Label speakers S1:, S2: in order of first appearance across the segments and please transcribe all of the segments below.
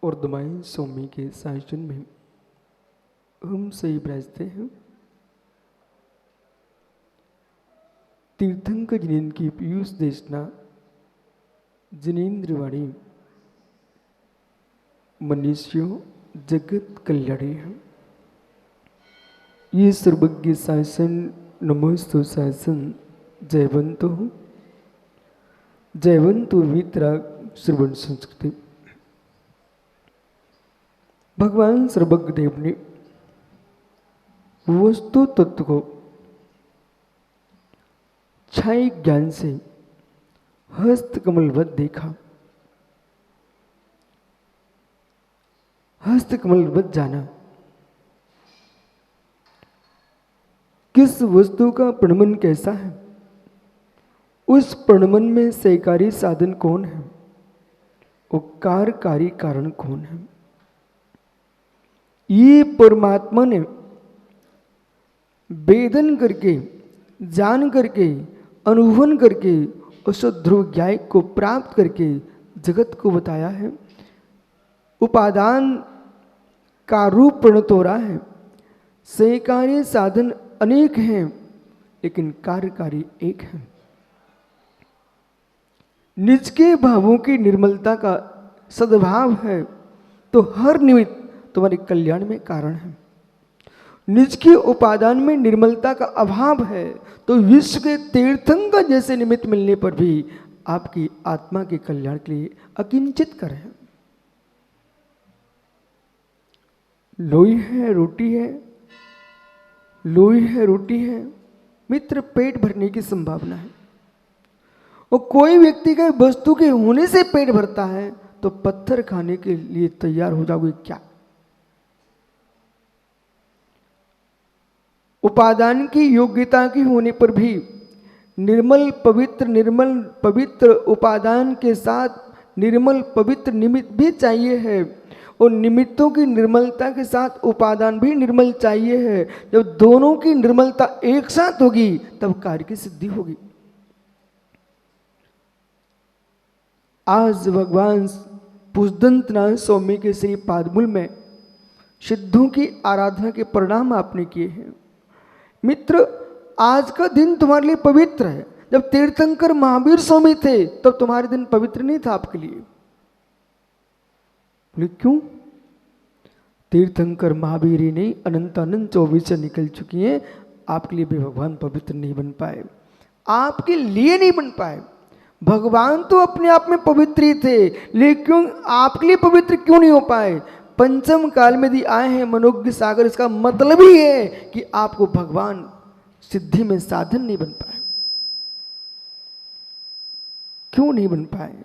S1: और दमाई स्वामी के शासन में हम सही विराजते हैं। तीर्थंकर जिनेन्द्र की पीयूष देशना जिनेन्द्रवाणी मनुष्यों जगत कल्याणी है। ये सर्वज्ञ शासन नमोस्तु शासन जयवंतो जयवंतो वितराग श्रवण संस्कृति। भगवान सर्वज्ञ देव ने वस्तु तत्व को छाई ज्ञान से हस्त कमलवत देखा, हस्त कमलवत जाना। किस वस्तु का प्रणमन कैसा है, उस प्रणमन में सहकारी साधन कौन है, उपकारकारी कारण कौन है। ये परमात्मा ने वेदन करके, जान करके, अनुभवन करके, उस ध्रुव ज्ञाय को प्राप्त करके जगत को बताया है। उपादान का रूप परिणत हो रहा है। सहकारी साधन अनेक हैं लेकिन कार्यकारी एक है। निज के भावों की निर्मलता का सद्भाव है तो हर निमित्त तुम्हारे कल्याण में कारण है। निज के उपादान में निर्मलता का अभाव है तो विश्व के तीर्थंकर जैसे निमित्त मिलने पर भी आपकी आत्मा के कल्याण के लिए अकिंचित कर है। लोई है रोटी है, लोई है रोटी है, मित्र पेट भरने की संभावना है। और कोई व्यक्ति का वस्तु के होने से पेट भरता है तो पत्थर खाने के लिए तैयार हो जाओगे क्या। उपादान की योग्यता की होने पर भी निर्मल पवित्र उपादान के साथ निर्मल पवित्र निमित्त भी चाहिए है और निमित्तों की निर्मलता के साथ उपादान भी निर्मल चाहिए है। जब दोनों की निर्मलता एक साथ होगी तब कार्य की सिद्धि होगी। आज भगवान पुष्दंतनाथ स्वामी के श्री पादमूल में सिद्धों की आराधना के परिणाम आपने किए हैं। मित्र, आज का दिन तुम्हारे लिए पवित्र है। जब तीर्थंकर महावीर स्वामी थे तब तुम्हारे दिन पवित्र नहीं था आपके लिए। बोले क्यों? तीर्थंकर महावीर ही नहीं, अनंत 24 से निकल चुकी हैं, आपके लिए भी भगवान पवित्र नहीं बन पाए, आपके लिए नहीं बन पाए। भगवान तो अपने आप में पवित्र ही थे लेकिन आपके लिए पवित्र क्यों नहीं हो पाए? पंचम काल में यदि आए हैं मनोज्ञ सागर, इसका मतलब ही है कि आपको भगवान सिद्धि में साधन नहीं बन पाए। क्यों नहीं बन पाए?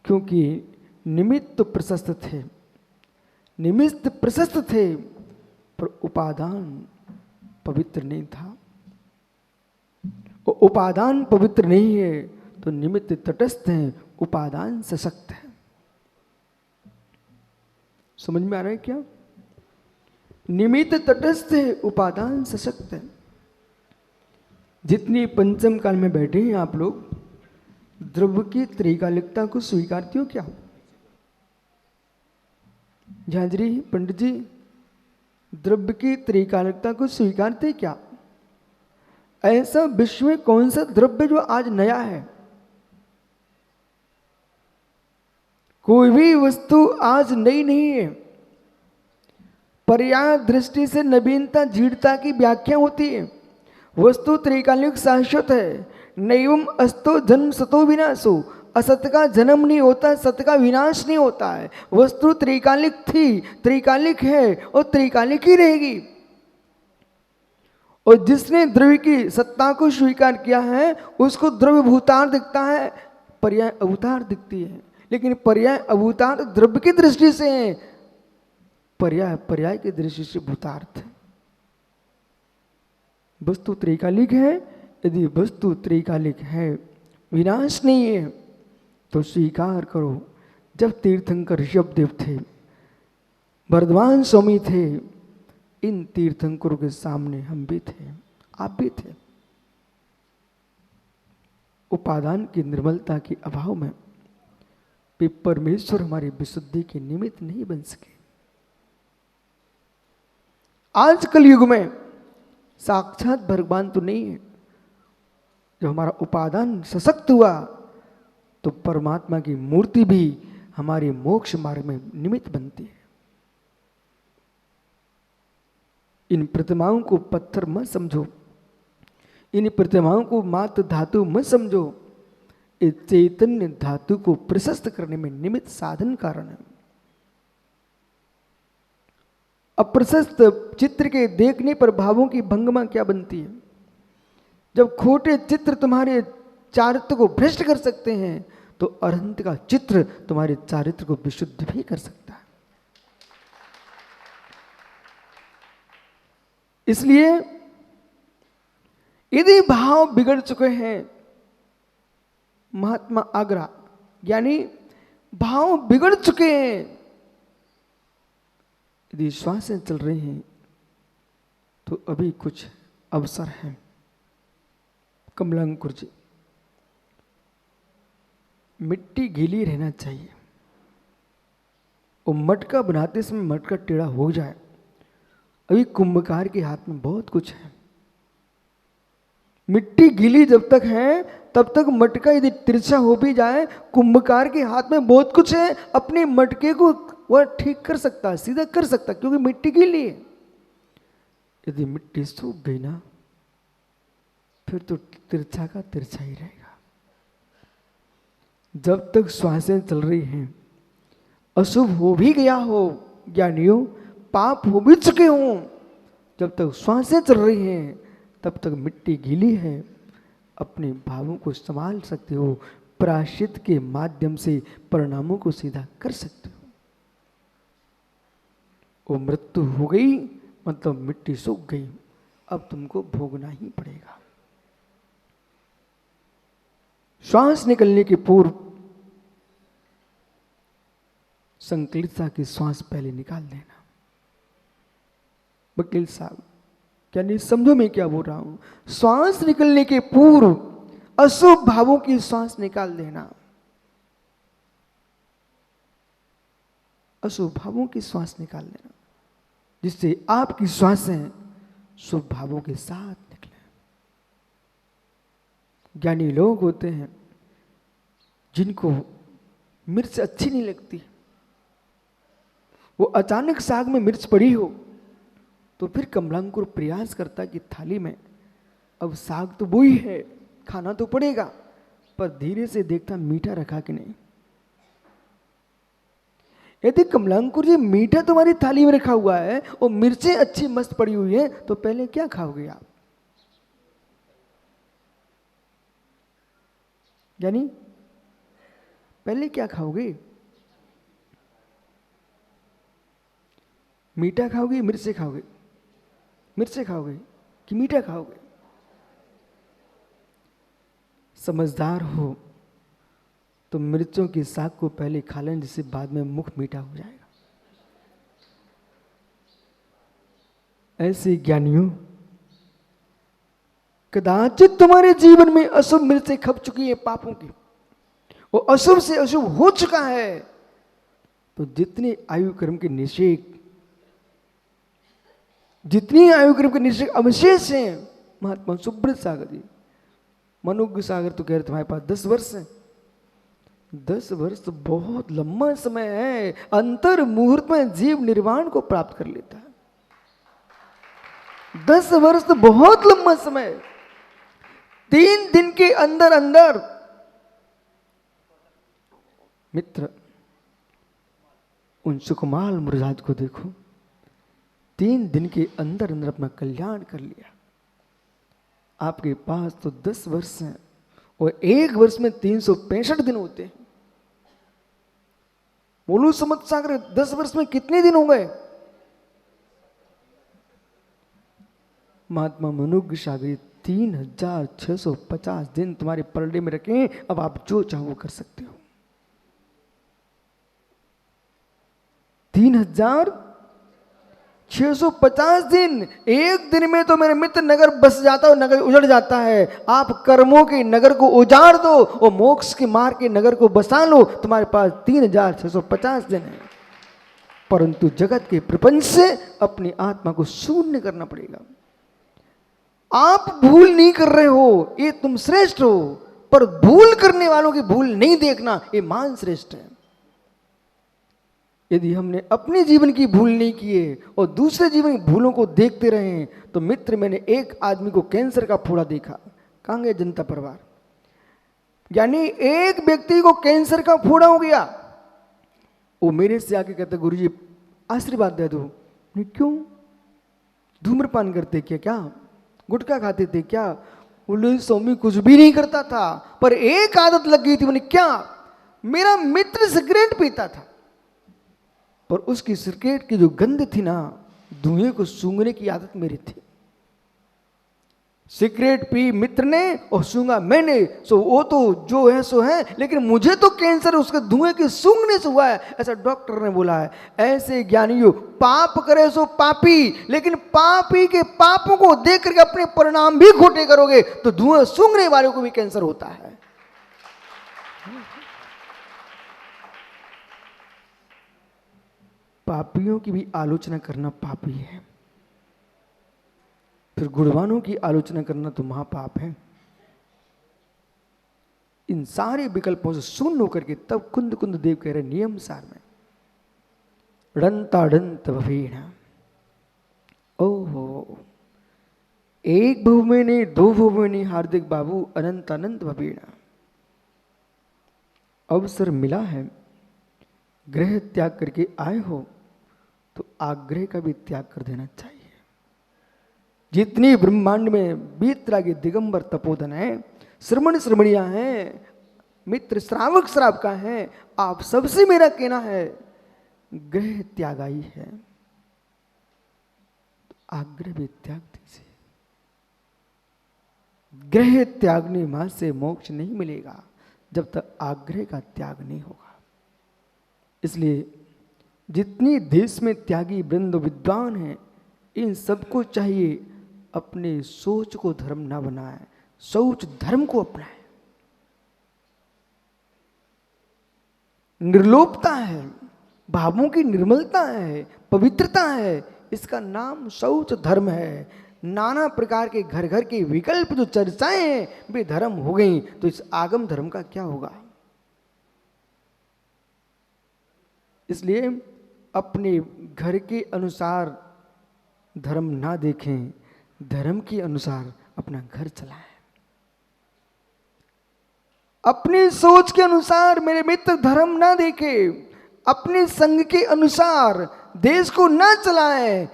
S1: क्योंकि निमित्त प्रशस्त थे, निमित्त प्रशस्त थे पर उपादान पवित्र नहीं था। और उपादान पवित्र नहीं है तो निमित्त तटस्थ है, उपादान सशक्त है। समझ में आ रहा है क्या? निमित्त तटस्थ है, उपादान सशक्त है। जितनी पंचम काल में बैठे हैं आप लोग, द्रव्य की त्रिकालिकता को स्वीकारते हो क्या? झांझरी पंडित जी, द्रव्य की त्रिकालिकता को स्वीकारते क्या? ऐसा विश्व में कौन सा द्रव्य जो आज नया है? कोई भी वस्तु आज नई नहीं है। पर्याय दृष्टि से नवीनता जीढ़ता की व्याख्या होती है। वस्तु त्रिकालिक शाश्वत है। नैवम अस्तो जन्म सतो विनाशो, असत का जन्म नहीं होता, सत का विनाश नहीं होता है। वस्तु त्रिकालिक थी, त्रिकालिक है और त्रिकालिक ही रहेगी। और जिसने द्रव्य की सत्ता को स्वीकार किया है उसको द्रव्य भूतार दिखता है, पर्याय अवतार दिखती है। लेकिन पर्याय अभूतार्थ द्रव्य की दृष्टि से है, पर्याय की दृष्टि से भूतार्थ। वस्तु त्रिकालिक है। यदि वस्तु त्रिकालिक है, विनाश नहीं है, तो स्वीकार करो। जब तीर्थंकर ऋषभदेव थे, वर्धमान स्वामी थे, इन तीर्थंकरों के सामने हम भी थे, आप भी थे। उपादान की निर्मलता के अभाव में वे परमेश्वर हमारी विशुद्धि के निमित्त नहीं बन सके। आज कल युग में साक्षात भगवान तो नहीं है। जब हमारा उपादान सशक्त हुआ तो परमात्मा की मूर्ति भी हमारे मोक्ष मार्ग में निमित्त बनती है। इन प्रतिमाओं को पत्थर मत समझो, इन प्रतिमाओं को मात्र धातु मत समझो। इस चैतन्य धातु को प्रशस्त करने में निमित्त साधन कारण है। अप्रशस्त चित्र के देखने पर भावों की भंगमा क्या बनती है? जब खोटे चित्र तुम्हारे चारित्र को भ्रष्ट कर सकते हैं तो अनंत का चित्र तुम्हारे चारित्र को विशुद्ध भी कर सकता है। इसलिए यदि भाव बिगड़ चुके हैं, महात्मा आगरा यानी भाव बिगड़ चुके हैं, यदि श्वासें चल रही हैं तो अभी कुछ अवसर है। कमलांकुर जी, मिट्टी गीली रहना चाहिए और मटका बनाते समय मटका टेढ़ा हो जाए। अभी कुंभकार के हाथ में बहुत कुछ है। मिट्टी गीली जब तक है तब तक मटका यदि तिरछा हो भी जाए, कुंभकार के हाथ में बहुत कुछ है। अपने मटके को वह ठीक कर सकता है, सीधा कर सकता है, क्योंकि मिट्टी गीली है। यदि मिट्टी सूख गई ना, फिर तो तिरछा का तिरछा ही रहेगा। जब तक श्वासें चल रही हैं, अशुभ हो भी गया हो ज्ञानियों, पाप हो भी चुके हों, जब तक श्वासें चल रही हैं तब तक मिट्टी गीली है। अपने भावों को संभाल सकते हो, प्रायश्चित के माध्यम से परिणामों को सीधा कर सकते हो। वो मृत्यु हो गई मतलब मिट्टी सूख गई, अब तुमको भोगना ही पड़ेगा। श्वास निकलने के पूर्व संकलितता की श्वास पहले निकाल देना। वकील साहब, क्या नहीं समझो मैं क्या बोल रहा हूं? श्वास निकलने के पूर्व अशुभ भावों की श्वास निकाल देना। अशुभ भावों की श्वास निकाल देना, जिससे आपकी श्वासें शुभ भावों के साथ निकले। ज्ञानी लोग होते हैं जिनको मिर्च अच्छी नहीं लगती, वो अचानक साग में मिर्च पड़ी हो तो फिर कमलांकुर प्रयास करता कि थाली में अब साग तो वो ही है, खाना तो पड़ेगा, पर धीरे से देखता मीठा रखा कि नहीं। यदि कमलांकुर जी मीठा तुम्हारी थाली में रखा हुआ है और मिर्चें अच्छी मस्त पड़ी हुई है, तो पहले क्या खाओगे आप? यानी पहले क्या खाओगे? मीठा खाओगे, मिर्चे खाओगे? मिर्चे खाओगे कि मीठा खाओगे? समझदार हो तो मिर्चों की साग को पहले खा लें, जिससे बाद में मुख मीठा हो जाएगा। ऐसे ज्ञानियों, कदाचित तुम्हारे जीवन में अशुभ मिर्चें खप चुकी है पापों की, वो अशुभ से अशुभ हो चुका है, तो जितने आयु कर्म के निषेध, जितनी आयु कर्म के निषेध अवशेष हैं, महात्मा सुब्रत सागर जी, मनोज्ञ सागर तो कह रहे तुम्हारे पास 10 वर्ष है। 10 वर्ष तो बहुत लंबा समय है। अंतर मुहूर्त में जीव निर्वाण को प्राप्त कर लेता है। 10 वर्ष तो बहुत लंबा समय। 3 दिन के अंदर अंदर मित्र, उन सुकुमार मुरझात को देखो, 3 दिन के अंदर अंदर अपना कल्याण कर लिया। आपके पास तो 10 वर्ष हैं और 1 वर्ष में 365 दिन होते हैं। बोलो समझ सागर, 10 वर्ष में कितने दिन हो गए? महात्मा मनोज्ञ सागर 3650 दिन तुम्हारे परडे में रखें। अब आप जो चाहो वो कर सकते हो। 650 दिन, एक दिन में तो मेरे मित्र नगर बस जाता है, नगर उजड़ जाता है। आप कर्मों के नगर को उजाड़ दो और मोक्ष के मार्ग के नगर को बसा लो, तुम्हारे पास 3650 दिन है। परंतु जगत के प्रपंच से अपनी आत्मा को शून्य करना पड़ेगा। आप भूल नहीं कर रहे हो, ये तुम श्रेष्ठ हो, पर भूल करने वालों की भूल नहीं देखना, ये मान श्रेष्ठ है। यदि हमने अपने जीवन की भूल नहीं किए और दूसरे जीवन की भूलों को देखते रहे, तो मित्र मैंने एक आदमी को कैंसर का फोड़ा देखा, कहाँ गए जनता परिवार, यानी एक व्यक्ति को कैंसर का फोड़ा हो गया। वो मेरे से आके कहता, गुरुजी आशीर्वाद दे दो। क्यों? धूम्रपान करते क्या, गुटखा खाते थे क्या? बोले स्वामी कुछ भी नहीं करता था, पर एक आदत लग गई थी। मैंने क्या? मेरा मित्र सिगरेट पीता था, पर उसकी सिगरेट की जो गंध थी ना, धुएं को सूंघने की आदत मेरी थी। सिगरेट पी मित्र ने और सूंघा मैंने, सो वो तो जो है सो है, लेकिन मुझे तो कैंसर उसके धुएं के सूंघने से हुआ है, ऐसा डॉक्टर ने बोला है। ऐसे ज्ञानियों, पाप करे सो पापी, लेकिन पापी के पापों को देख करके अपने परिणाम भी खोटे करोगे तो धुएं सूंघने वालों को भी कैंसर होता है। पापियों की भी आलोचना करना पापी है, फिर गुणवानों की आलोचना करना तो महापाप है। इन सारे विकल्पों से शून्य होकर के तब कुंद कुंद देव कह रहे नियम सार में ड़ंताड़ंत भवेण। ओहो, एक भव में नहीं, दो भव में नहीं, हार्दिक बाबू अनंत अनंत भवेण। अवसर मिला है, ग्रह त्याग करके आए हो तो आग्रह का भी त्याग कर देना चाहिए। जितनी ब्रह्मांड में बीतरा के दिगंबर तपोधन है, श्रमण श्रमणिया हैं, मित्र श्रावक श्रावका हैं, आप सबसे मेरा कहना है ग्रह त्यागाई है तो आग्रह भी त्याग दीजिए। ग्रह त्यागने मां से मोक्ष नहीं मिलेगा जब तक आग्रह का त्याग नहीं होगा। इसलिए जितनी देश में त्यागी वृंद विद्वान हैं, इन सबको चाहिए अपने सोच को धर्म ना बनाए, सोच धर्म को अपनाए। निर्लोपता है, भावों की निर्मलता है, पवित्रता है, इसका नाम शौच धर्म है। नाना प्रकार के घर घर के विकल्प जो चर्चाएं हैं वे धर्म हो गई, तो इस आगम धर्म का क्या होगा? इसलिए अपने घर के अनुसार धर्म ना देखें, धर्म के अनुसार अपना घर चलाएं। अपनी सोच के अनुसार मेरे मित्र धर्म ना देखें, अपने संग के अनुसार देश को ना चलाएं,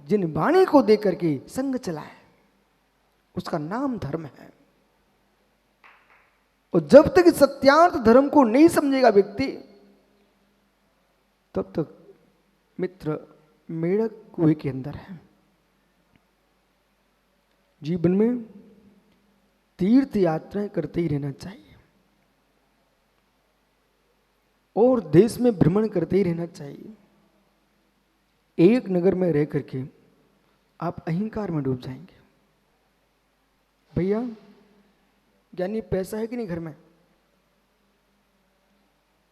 S1: जिन वाणी को देख करके संग चलाएं, उसका नाम धर्म है। और जब तक सत्यार्थ धर्म को नहीं समझेगा व्यक्ति, तब तक मित्र मेढक कुएं के अंदर है। जीवन में तीर्थ यात्राएं करते ही रहना चाहिए और देश में भ्रमण करते ही रहना चाहिए। एक नगर में रह करके आप अहंकार में डूब जाएंगे। भैया यानी पैसा है कि नहीं घर में?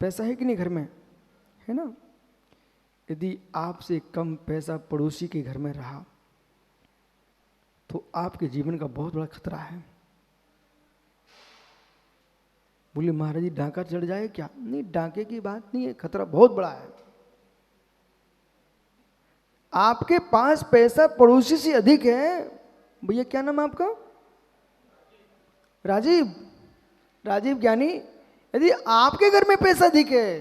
S1: पैसा है कि नहीं घर में? है ना? यदि आपसे कम पैसा पड़ोसी के घर में रहा तो आपके जीवन का बहुत बड़ा खतरा है। बोले महाराज जी डांका चढ़ जाए क्या? नहीं, डांके की बात नहीं है, खतरा बहुत बड़ा है। आपके पास पैसा पड़ोसी से अधिक है। भैया क्या नाम है आपका? राजीव। राजीव ज्ञानी, यदि आपके घर में पैसा अधिक है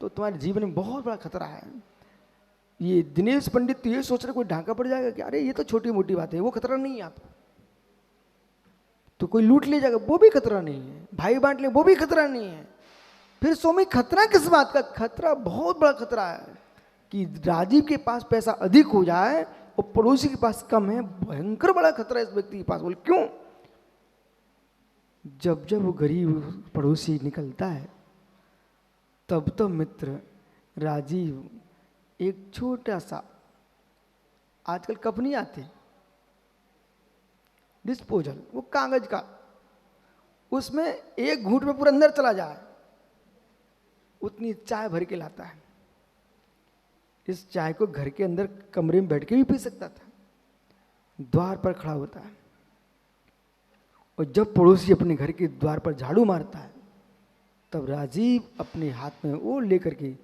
S1: तो तुम्हारे जीवन में बहुत बड़ा खतरा है। ये दिनेश पंडित तो ये सोच रहे कोई ढांका पड़ जाएगा कि अरे ये तो छोटी मोटी बात है, वो खतरा नहीं है आपको। तो कोई लूट ले जाएगा वो भी खतरा नहीं है, भाई बांट ले वो भी खतरा नहीं है। फिर स्वामी खतरा किस बात का? खतरा बहुत बड़ा खतरा है कि राजीव के पास पैसा अधिक हो जाए और पड़ोसी के पास कम है। भयंकर बड़ा खतरा है इस व्यक्ति के पास। बोले क्यों? जब जब वो गरीब पड़ोसी निकलता है तब तो मित्र राजीव एक छोटा सा आजकल कप नहीं आते, डिस्पोजल, वो कागज का, उसमें एक घूंट में पूरा अंदर चला जाए उतनी चाय भर के लाता है। इस चाय को घर के अंदर कमरे में बैठ के भी पी सकता था, द्वार पर खड़ा होता है और जब पड़ोसी अपने घर के द्वार पर झाड़ू मारता है तब राजीव अपने हाथ में वो लेकर के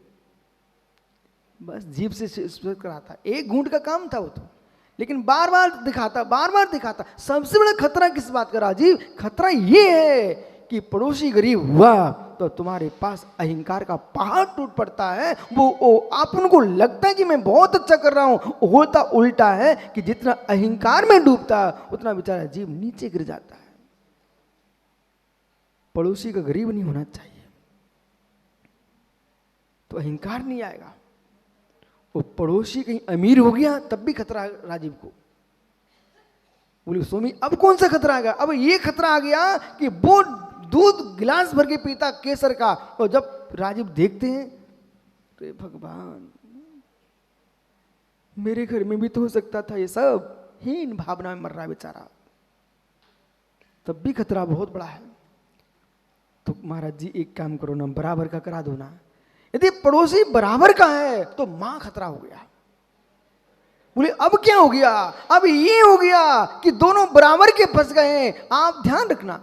S1: बस जीभ से स्पर्श कराता। एक घूंट का काम था वो तो, लेकिन बार बार दिखाता। सबसे बड़ा खतरा किस बात का राजीव? खतरा ये है कि पड़ोसी गरीब हुआ तो तुम्हारे पास अहंकार का पहाड़ टूट पड़ता है। वो अपन को लगता है कि मैं बहुत अच्छा कर रहा हूं, होता उल्टा है कि जितना अहंकार में डूबता उतना बेचारा जीव नीचे गिर जाता है। पड़ोसी का गरीब नहीं होना चाहिए तो अहंकार नहीं आएगा। वो पड़ोसी कहीं अमीर हो गया तब भी खतरा राजीव को। बोले स्वामी अब कौन सा खतरा आ गया? अब ये खतरा आ गया कि वो दूध गिलास भर के पीता केसर का, और जब राजीव देखते हैं तो भगवान मेरे घर में भी तो हो सकता था ये सब। हीन भावना में मर रहा है बेचारा, तब भी खतरा बहुत बड़ा है। तो महाराज जी एक काम करो ना, बराबर का करा दो ना। यदि पड़ोसी बराबर का है तो मां खतरा हो गया। बोले अब क्या हो गया? अब ये हो गया कि दोनों बराबर के फंस गए हैं। आप ध्यान रखना,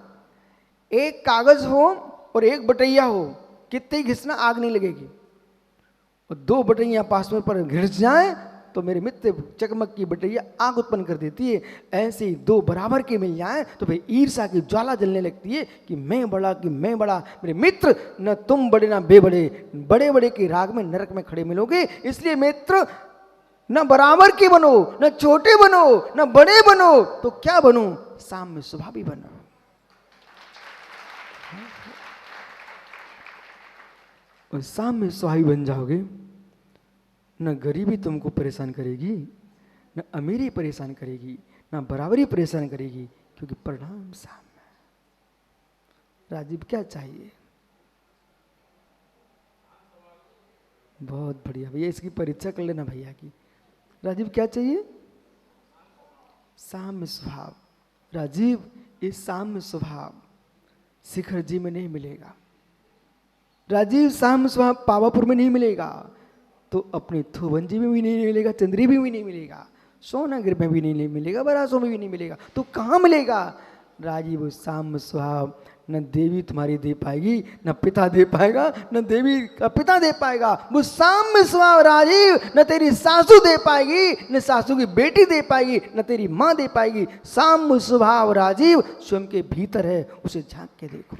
S1: एक कागज हो और एक बटैया हो, कितने घिसना आग नहीं लगेगी। और दो बटैया पास में पर घिस जाए तो मेरे मित्र चकमक की बटैया आग उत्पन्न कर देती है। ऐसे ही दो बराबर के मिल जाए तो भाई ईर्ष्या की ज्वाला जलने लगती है कि मैं बड़ा कि मैं बड़ा। मेरे मित्र, न तुम बड़े ना बेबड़े, बड़े बड़े के राग में नरक में खड़े मिलोगे। इसलिए मित्र न बराबर के बनो, न छोटे बनो, न बड़े बनो, तो क्या बनो? साम्य स्वभावी बनो। और साम्य स्वभावी बन जाओगे, न गरीबी तुमको परेशान करेगी, न अमीरी परेशान करेगी, न बराबरी परेशान करेगी, क्योंकि परिणाम साम्य। राजीव क्या चाहिए? बहुत बढ़िया भैया, इसकी परीक्षा कर लेना भैया की। राजीव क्या चाहिए? साम्य स्वभाव। राजीव ये साम्य स्वभाव शिखर जी में नहीं मिलेगा। राजीव साम्य स्वभाव पावापुर में नहीं मिलेगा, तो अपने थोबंजी में भी नहीं मिलेगा, चंद्री में भी नहीं मिलेगा, सोनागिर में भी नहीं मिलेगा, बरासों में भी नहीं मिलेगा। तो कहाँ मिलेगा? राजीव साम्य स्वभाव न देवी तुम्हारी दे पाएगी, न पिता दे पाएगा, न देवी का पिता दे पाएगा। वो साम्य स्वभाव राजीव न तेरी सासू दे पाएगी, न सासू की बेटी दे पाएगी, न तेरी माँ दे पाएगी। साम्य स्वभाव राजीव स्वयं के भीतर है, उसे झांक के देखो।